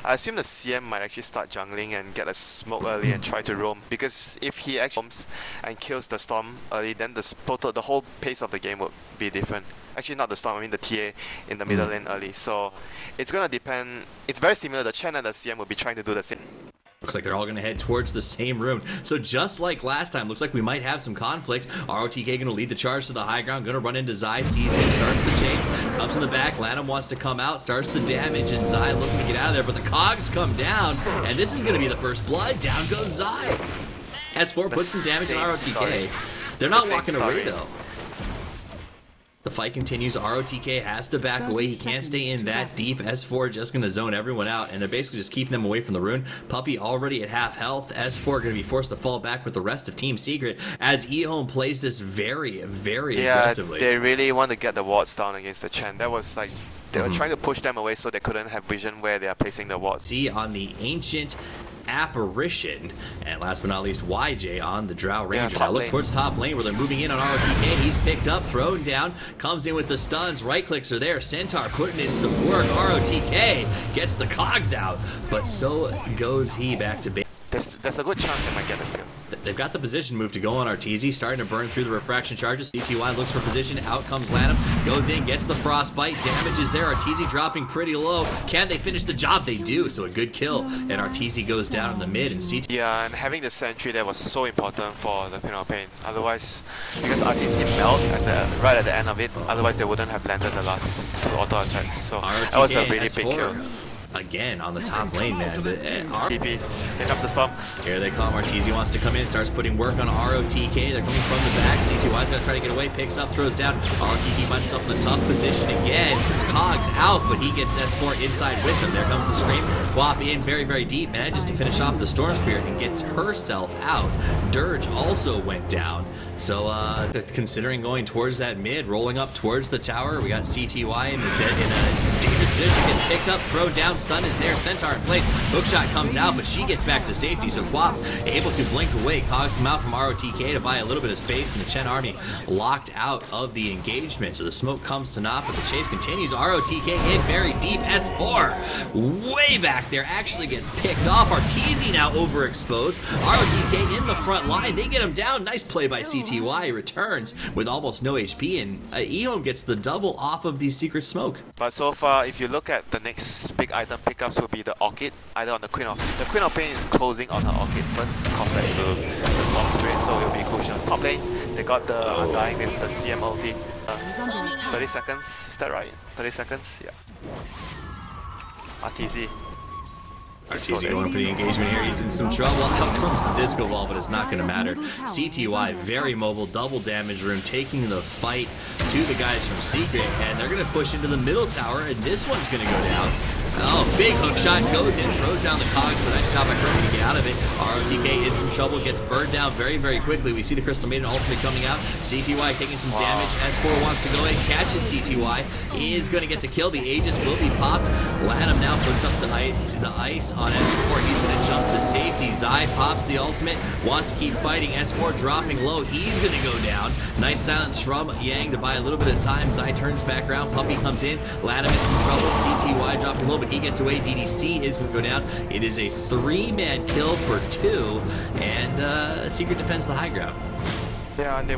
I assume the CM might actually start jungling and get a smoke early and try to roam, because if he actually roams and kills the Storm early, then the whole pace of the game would be different. Actually, not the Storm, I mean the TA in the middle lane early. So it's gonna depend. It's very similar. The Chen and the CM will be trying to do the same. Looks like they're all going to head towards the same room. So just like last time, looks like we might have some conflict. ROTK going to lead the charge to the high ground, going to run into Zai, sees him, starts the chase, comes in the back. Lanham wants to come out, starts the damage, and Zai looking to get out of there, but the cogs come down, and this is going to be the first blood. Down goes Zai. S4 puts some damage on ROTK. They're not walking away, though. The fight continues. ROTK has to back away. He can't stay in that deep. S4 just going to zone everyone out, and they're basically just keeping them away from the rune. Puppey already at half health. S4 going to be forced to fall back with the rest of Team Secret as EHOME plays this very, very aggressively. Yeah, they really want to get the wards down against the Chen. That was like, they were trying to push them away so they couldn't have vision where they are placing the wards. See on the Ancient Apparition, and last but not least YJ on the Drow Ranger. Now look towards top lane where they're moving in on ROTK. He's picked up, thrown down, comes in with the stuns, right clicks are there, Centaur putting in some work. ROTK gets the cogs out, but so goes he back to base. There's a good chance they might get a kill. They've got the position move to go on Arteezy, starting to burn through the refraction charges. CTY looks for position, out comes Lanham, goes in, gets the frostbite, damage is there. Arteezy dropping pretty low. Can they finish the job? They do, so a good kill. And Arteezy goes down in the mid, and CTY... Yeah, and having the sentry there was so important for the Queen of Pain. Otherwise, because Arteezy melt right at the end of it, otherwise they wouldn't have landed the last 2 auto attacks. So that was a really big kill. Again on the top lane, man. TP. Here comes the Storm. Here they come. Arteezy wants to come in, starts putting work on ROTK. They're coming from the back. CTY's gonna try to get away, picks up, throws down. ROTK finds himself in a tough position again. Cogs out, but he gets S4 inside with him. There comes the scream. Whop in very, very deep, manages to finish off the Storm Spirit and gets herself out. Dirge also went down. So they're considering going towards that mid, rolling up towards the tower. We got CTY in a dangerous position, gets picked up, thrown down. Stun is there, Centaur in place. Hookshot comes out, but she gets back to safety. So Quap able to blink away. Cogs come out from ROTK to buy a little bit of space, and the Chen army locked out of the engagement. So the smoke comes to naught, but the chase continues. ROTK in very deep. S4 way back there actually gets picked off. Arteezy now overexposed. ROTK in the front line. They get him down. Nice play by CTY. Returns with almost no HP, and EHOME gets the double off of the secret smoke. But so far, if you look at the next big item pickups will be the Orchid, either on the Queen of Pain is closing on her Orchid first compared to the Storm Spirit, so it will be crucial. Top lane, they got the Undying with the CM ulti. 30 seconds, is that right? 30 seconds? Yeah. Arteezy. Arteezy going for the engagement here, he's in some trouble. Out comes the disco ball, but it's not going to matter. CTY, very mobile, double damage room, taking the fight to the guys from Secret, and they're going to push into the middle tower, and this one's going to go down. Oh, big hook shot, goes in, throws down the cogs, but nice job by Kirby to get out of it. ROTK in some trouble, gets burned down very, very quickly. We see the Crystal Maiden ultimate coming out. CTY taking some damage. S4 wants to go in, catches CTY, is going to get the kill. The Aegis will be popped. Lanham now puts up the ice on S4. He's going to jump to safety. Zai pops the ultimate, wants to keep fighting. S4 dropping low. He's going to go down. Nice silence from Yang to buy a little bit of time. Zai turns back around. Puppey comes in. Lanham in some trouble. CTY dropping low, but he gets away. DDC is going to go down. It is a 3-man kill for 2, and Secret defends the high ground. Yeah, and they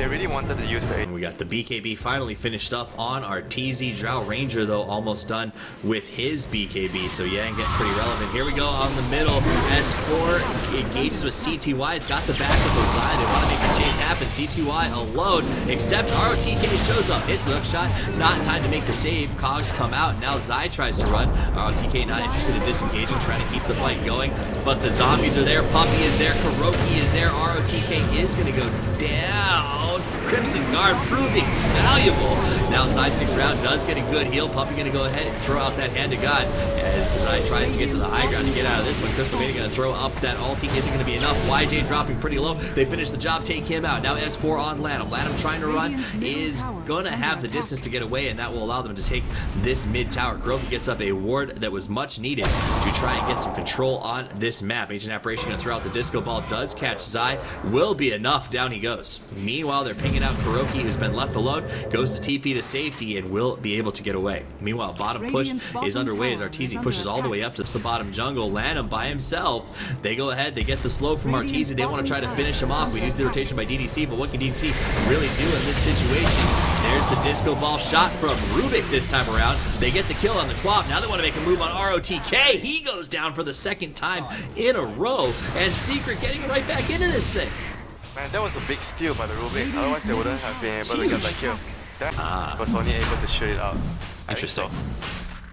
really wanted to use it. We got the BKB finally finished up on Arteezy. Drow Ranger, though, almost done with his BKB, so Yang getting pretty relevant. Here we go on the middle. S4 engages with CTY. It's got the back of the side. They want to make the chase happen. CTY alone, except ROTK shows up. Hits the hook shot. Not time to make the save. Cogs come out. Now Zai tries to run. ROTK not interested in disengaging, trying to keep the fight going, but the zombies are there. Puppey is there. Kuroki is there. ROTK is going to go down. Crimson Guard proving valuable. Now Zai sticks around, does get a good heal. Puppey going to go ahead and throw out that hand of God as Zai tries to get to the high ground to get out of this one. Crystal Maiden going to throw up that ulti. Isn't going to be enough. YJ dropping pretty low. They finish the job, take him out. Now S4 on Lanham. Lanham trying to run, is going to have the distance to get away, and that will allow them to take this mid tower. Kuroki gets up a ward that was much needed to try and get some control on this map. Ancient Apparition going to throw out the disco ball. Does catch Zai. Will be enough. Down he goes. Meanwhile, they're pinging taking out Kuroki, who's been left alone, goes to TP to safety and will be able to get away. Meanwhile, bottom push is underway as Arteezy pushes all the way up to the bottom jungle. Lanham by himself. They go ahead, they get the slow from Arteezy. They want to try to finish him off. We use the rotation by DDC, but what can DDC really do in this situation? There's the disco ball shot from Rubik this time around. They get the kill on the Quap. Now they want to make a move on ROTK. He goes down for the second time in a row, and Secret getting right back into this thing. Man, that was a big steal by the Rubik. Otherwise, they wouldn't have been able to get that kill. That was only able to shoot it out. Interesting.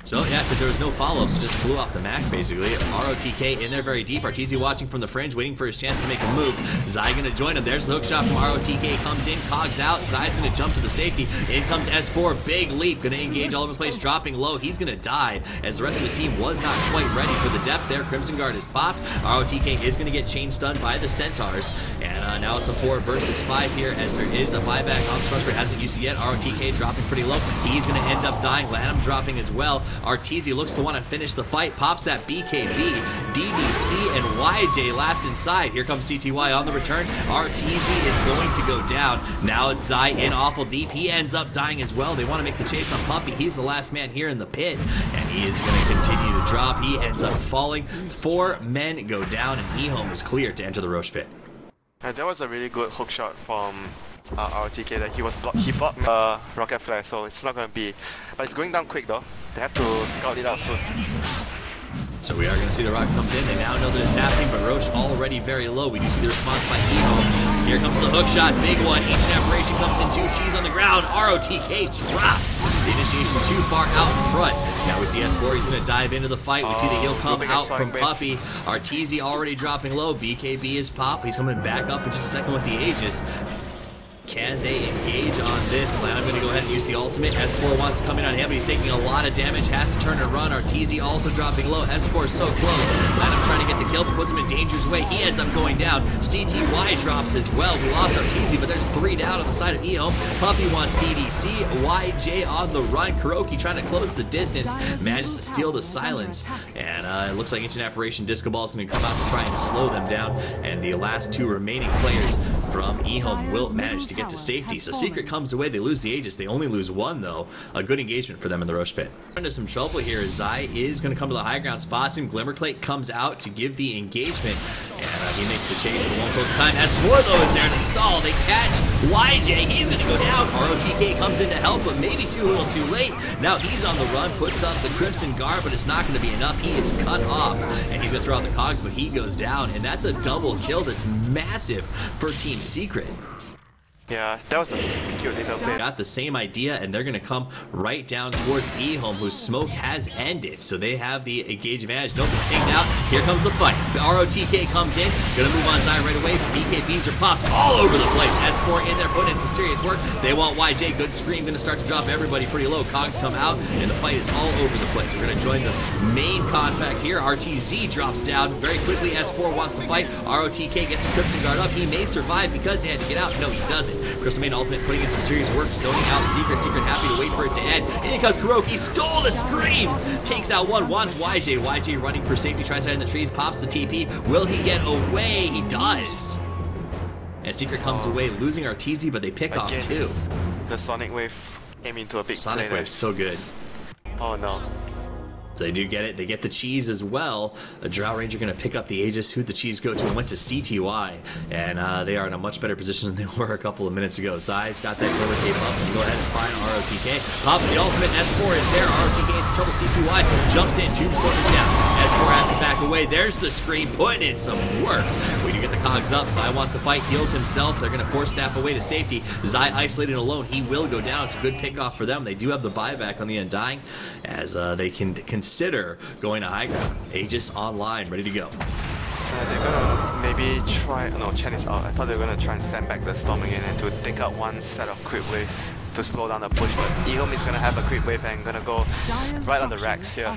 So yeah, because there was no follow-ups, just flew off the Mac basically. ROTK in there very deep. Arteezy watching from the fringe, waiting for his chance to make a move. Zai gonna join him. There's the hook shot from ROTK, comes in, Cogs out. Zai's gonna jump to the safety. In comes S4, big leap, gonna engage all over the place, dropping low. He's gonna die as the rest of his team was not quite ready for the depth there. Crimson Guard is popped. ROTK is gonna get chain stunned by the Centaurs. And now it's a 4 versus 5 here as there is a buyback on Structure. Hasn't used it yet. ROTK dropping pretty low. He's gonna end up dying. Lanham dropping as well. Arteezy looks to want to finish the fight, pops that BKB, DDC, and YJ last inside. Here comes CTY on the return. Arteezy is going to go down. Now it's Zai in awful deep. He ends up dying as well. They want to make the chase on Puppy. He's the last man here in the pit, and he is going to continue to drop. He ends up falling. 4 men go down, and EHOME is cleared to enter the Roche pit. That was a really good hook shot from ROTK. That he blocked rocket flare, so it's not going to be. But it's going down quick though. They have to scout it out soon. So we are going to see the rocket comes in. They now know that it's happening, but Roche already very low. We do see the response by EHOME. Here comes the hook shot, big one. Each Apparition comes in, 2 cheese on the ground. ROTK drops. The initiation too far out in front. Now we see S4, he's going to dive into the fight. We see the heal come out from Puffy. Arteezy already dropping low. BKB is pop. He's coming back up in just a second with the Aegis. Can they engage on this? I'm going to go ahead and use the ultimate. S4 wants to come in on him, but he's taking a lot of damage. Has to turn and run. Arteezy also dropping low. S4 is so close. Lanham trying to get the kill, but puts him in danger's way. He ends up going down. CTY drops as well. We lost Arteezy, but there's 3 down on the side of EHOME. Puppy wants DDC. YJ on the run. Kuroki trying to close the distance. Manages to steal the silence. And it looks like Ancient Apparition Disco Ball is going to come out to try and slow them down. And the last 2 remaining players from EHOME will manage to get to safety. So Secret comes away. They lose the Aegis. They only lose 1 though. A good engagement for them in the Roche pit. Into some trouble here. Zai is going to come to the high ground, spots him. Glimmerclate comes out to give the engagement, and he makes the chase, but won't close the time. S4 though is there to stall. They catch YJ. He's going to go down. ROTK comes in to help, but maybe a little too late. Now he's on the run, puts up the Crimson Guard, but it's not going to be enough. He is cut off, and he's going to throw out the cogs, but he goes down, and that's a double kill that's massive for Team Secret. Yeah, that was a cute little play. Got the same idea, and they're going to come right down towards EHOME, whose smoke has ended. So they have the engage advantage. Nope, it's taken out. Here comes the fight. The ROTK comes in. Going to move on Zai right away. BKBs are popped all over the place. S4 in there, putting in some serious work. They want YJ. Good scream. Going to start to drop everybody pretty low. Cogs come out, and the fight is all over the place. We're going to join the main contact here. RTZ drops down very quickly. S4 wants to fight. ROTK gets the Crimson Guard up. He may survive because they had to get out. No, he doesn't. Crystal Maiden Ultimate putting in some serious work, zoning out Secret. Secret happy to wait for it to end. In comes Kuroki, stole the scream! Takes out 1, wants YJ. YJ running for safety, tries to hide in the trees, pops the TP. Will he get away? He does. And Secret comes away, losing Arteezy, but they pick off 2. The Sonic Wave came into a big Sonic Wave's so good. Oh no. They do get it. They get the cheese as well. A Drought Ranger going to pick up the Aegis. Who'd the cheese go to? And went to CTY. And they are in a much better position than they were a couple of minutes ago. Zai's got that Glimmer Cape up. And go ahead and find ROTK. Pops the ultimate. S4 is there. ROTK in some trouble. CTY jumps in. Tube Soldiers down. S4 has to back away. There's the screen. Putting in some work. We do get the cogs up. Zai wants to fight. Heals himself. They're going to force Staff away to safety. Zai isolated alone. He will go down. It's a good pickoff for them. They do have the buyback on the Undying as they can consider going to high ground. Aegis online, ready to go. They're gonna maybe try. No, Chen is out. I thought they were gonna try and send back the storm again and to take out 1 set of creep waves to slow down the push. But EHOME is gonna have a creep wave and gonna go right on the racks here.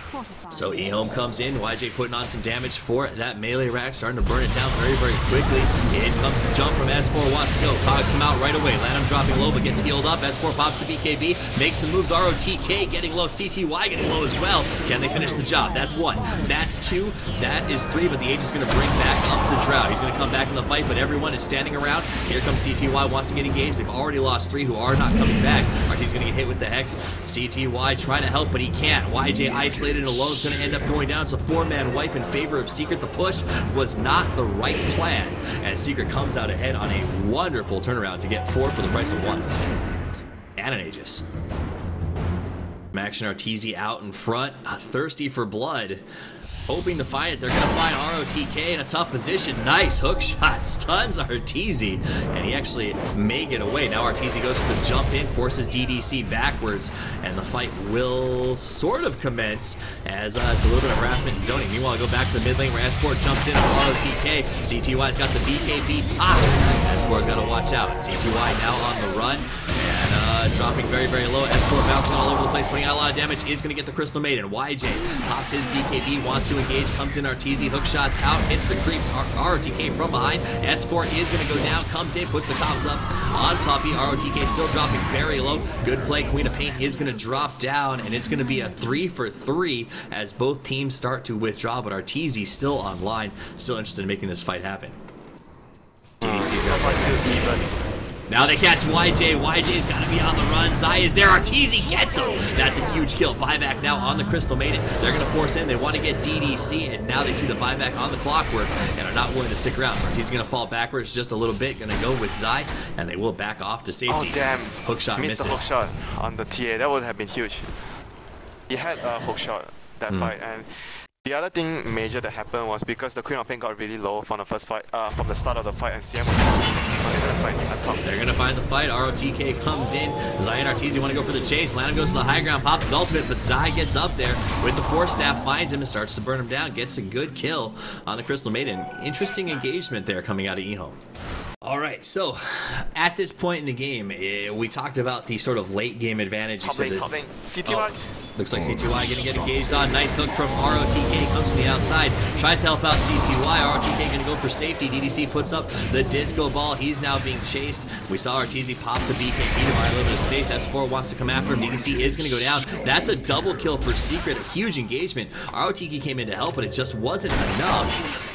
So EHOME comes in. YJ putting on some damage for that melee rack, starting to burn it down very, very quickly. In comes the jump from S4. Wants to go. Cogs come out right away. Lanham dropping low, but gets healed up. S4 pops the BKB, makes the moves. ROTK getting low. CTY getting low as well. Can they finish the job? That's 1. That's 2. That is 3. But the Aegis is gonna bring back up the Drought. out. He's going to come back in the fight, but everyone is standing around. Here comes CTY, wants to get engaged. They've already lost 3 who are not coming back. Arteezy's going to get hit with the Hex. CTY trying to help, but he can't. YJ isolated and alone is going to end up going down. It's a 4-man wipe in favor of Secret. The push was not the right plan, and Secret comes out ahead on a wonderful turnaround to get 4 for the price of 1. And an Aegis. Max and Arteezy out in front, thirsty for blood. Hoping to find it. They're going to find ROTK in a tough position. Nice hook shot. Stuns Arteezy. And he actually may get away. Now Arteezy goes for the jump in, forces DDC backwards. And the fight will sort of commence as it's a little bit of harassment and zoning. Meanwhile, I go back to the mid lane where S4 jumps in on ROTK. CTY's got the BKB popped. S4's got to watch out. CTY now on the run. And dropping very, very low. S4 bouncing all over the place, putting out a lot of damage. Is going to get the Crystal Maiden. YJ pops his BKB, wants to engage, comes in Arteezy, hook shots out, hits the creeps. ROTK from behind. S4 is going to go down, comes in, puts the cops up on Puppey. ROTK still dropping very low. Good play. Queen of Paint is going to drop down, and it's going to be a 3 for 3 as both teams start to withdraw, but Arteezy still online, still interested in making this fight happen. DDC now they catch YJ. YJ's got to be on the run. Zai is there. Arteezy gets him. That's a huge kill. Buyback now on the Crystal Maiden. They're going to force in. They want to get DDC, and now they see the buyback on the Clockwork and are not willing to stick around. So Arteezy's going to fall backwards just a little bit. Going to go with Zai, and they will back off to safety. Oh, damn. Hook shot missed misses. the hook shot on the TA. That would have been huge. He had a hook shot that fight, and the other thing major that happened was because the Queen of Pain got really low from the first fight, from the start of the fight, and CM was on the fight at top. They're gonna find the fight. ROTK comes in. Zai and Arteezy want to go for the chase. Lana goes to the high ground, pops his ultimate, but Zai gets up there with the Force Staff, finds him and starts to burn him down. Gets a good kill on the Crystal Maiden. Interesting engagement there coming out of EHOME. Alright, so at this point in the game, we talked about the sort of late game advantage. Top lane, CTY. Looks like CTY gonna get engaged on. Nice hook from ROTK, comes from the outside, tries to help out CTY. ROTK gonna go for safety. DDC puts up the disco ball. He's now being chased. We saw Arteezy pop the BKB to buy a little bit of space. S4 wants to come after him. DDC is gonna go down. That's a double kill for Secret, a huge engagement. ROTK came in to help, but it just wasn't enough.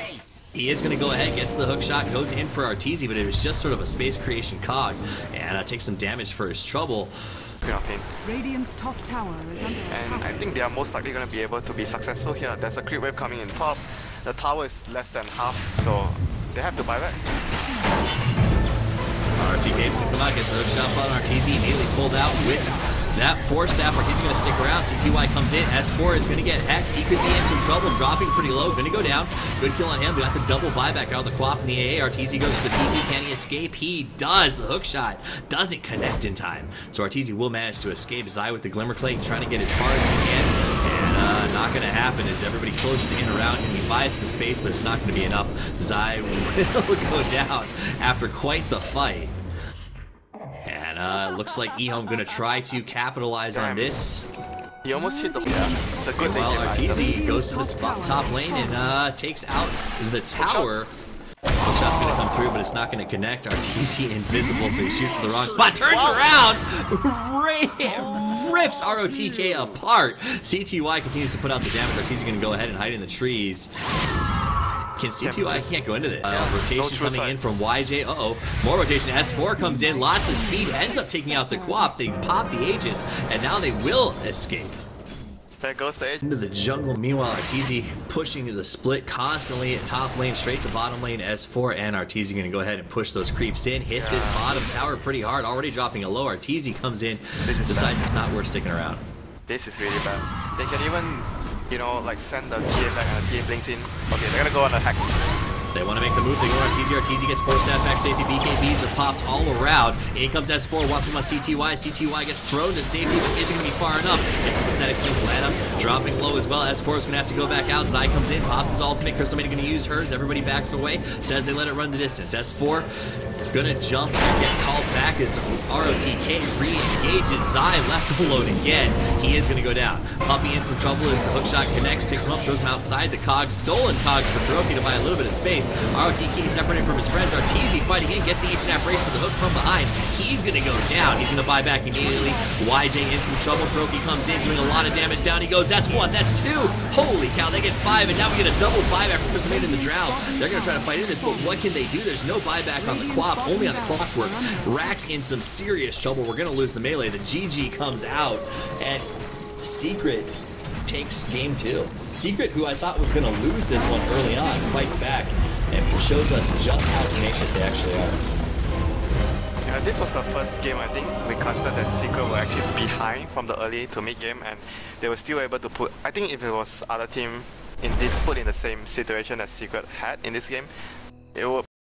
He is going to go ahead, gets the hook shot, goes in for Arteezy, but it was just sort of a space creation cog, and takes some damage for his trouble. Radiant's top tower is under attack. And I think they are most likely going to be able to be successful here. There's a creep wave coming in top. The tower is less than half, so they have to buy back. ROTK is going to come out, gets the hook shot on Arteezy, immediately pulled out with that Force Staff. Arteezy's going to stick around. CTY comes in. S4 is going to get hexed. He could be in some trouble, dropping pretty low. Going to go down. Good kill on him. We got the double buyback out of the Quap and the AA. Arteezy goes to the TP. Can he escape? He does. The hook shot doesn't connect in time. So Arteezy will manage to escape. Zai with the Glimmer Clay trying to get as far as he can. And not going to happen as everybody closes in around him. He buys some space, but it's not going to be enough. Zai will go down after quite the fight. And looks like EHOME going to try to capitalize on this. He almost hit the hook. It's a good thing. Well, Arteezy goes to the top lane and takes out the tower. Hook shot's going to come through, but it's not going to connect. Arteezy invisible, so he shoots to the wrong spot. Turns around, rips ROTK apart. CTY continues to put out the damage. Arteezy going to go ahead and hide in the trees. Can CTY can't go into this. Rotation coming in from YJ. More rotation. S4 comes in. Lots of speed. Ends up taking out the Quap. They pop the Aegis, and now they will escape. There goes the Aegis. Into the jungle. Meanwhile, Arteezy pushing the split constantly at top lane, straight to bottom lane. S4 and Arteezy going to go ahead and push those creeps in. Hit this bottom tower pretty hard. Already dropping a low. Arteezy comes in. Decides it's not worth sticking around. This is really bad. They can even, you know, like send the TA back and the TA blinks in. Okay, they're gonna go on the Hex. They want to make the move. They go Arteezy. Arteezy gets Force Staff back safety. BKBs are popped all around. In comes S4. Wants to must CTY. CTY gets thrown to safety, but isn't going to be far enough. Gets the static to Lana. Dropping low as well. S4 is going to have to go back out. Zai comes in. Pops his ultimate. Crystal Maiden going to use hers. Everybody backs away. Says they let it run the distance. S4 Gonna jump and get called back as ROTK re-engages. Zai left alone again. He is gonna go down. Puppy in some trouble as the hookshot connects, picks him up, throws him outside. The Cogs, stolen Cogs for Kuroki to buy a little bit of space. ROTK separated from his friends. Arteezy fighting in, gets the H&F race for the hook from behind. He's gonna go down. He's gonna buy back immediately. YJ in some trouble. Kuroki comes in, doing a lot of damage. Down he goes. That's one, that's two. Holy cow, they get 5, and now we get a double 5 after Chris made in the drown. They're gonna try to fight in this, but what can they do? There's no buyback on the Quap, only on the Clockwork. Rax in some serious trouble. We're gonna lose the melee. The GG comes out, and Secret takes game 2. Secret, who I thought was gonna lose this one early on, fights back and shows us just how tenacious they actually are. Yeah, this was the first game I think we considered that Secret were actually behind from the early to mid game, and they were still able to put. I think if it was other team in this put in the same situation that Secret had in this game, it would